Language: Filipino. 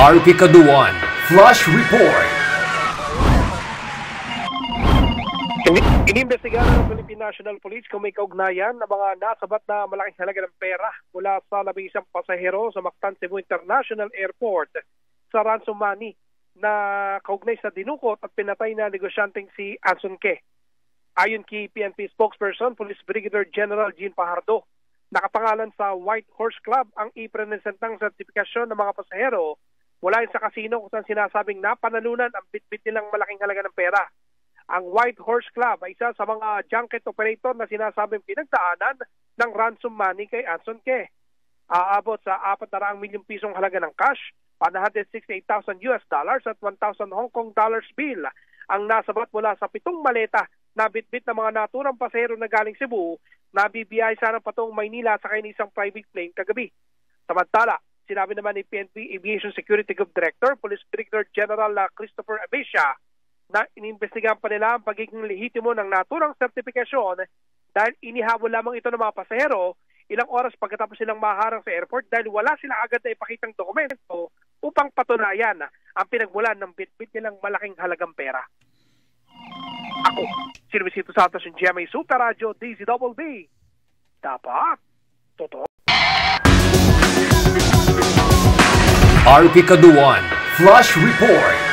RP Kaduan Flash Report. Inimbestigahan ng Philippine National Police kung may kaugnayan ng mga nasabat na malaking halaga ng pera mula sa labing-isang pasahero sa Mactan Cebu International Airport sa ransom money na kaugnay sa dinukot at pinatay na negosyanteng si Anson Ke. Ayon kay PNP spokesperson, Police Brigadier General Jean Pajardo, nakapangalan sa White Horse Club ang ipresentang sertifikasyon ng mga pasahero mula sa kasino kung saan sinasabing napanalunan ang bitbit nilang malaking halaga ng pera. Ang White Horse Club ay isa sa mga junket operator na sinasabing pinagdaanan ng ransom money kay Anson Ke. Aabot sa 400 milyong pisong halaga ng cash, $168,000 at 1,000 Hong Kong dollars bill ang nasabat mula sa 7 maleta na bitbit ng mga naturang pasahero na galing Cebu na bibiyahe sana patungong Maynila sa isang private plane kagabi. Samantala, sinabi naman ni PNP Aviation Security Group Director, Police Brigadier General Christopher Abesia, na inimbestigahan pa nila ang pagiging lehitimo ng naturang sertifikasyon dahil inihabol lamang ito ng mga pasahero ilang oras pagkatapos silang maharang sa airport dahil wala silang agad na ipakitang dokumento upang patunayan ang pinagmulan ng bitbit nilang malaking halagang pera. Ako, si Luisito Santos ng GMA Super Radio DZBB. Dapat totoo. RP Kaduan Flash Report.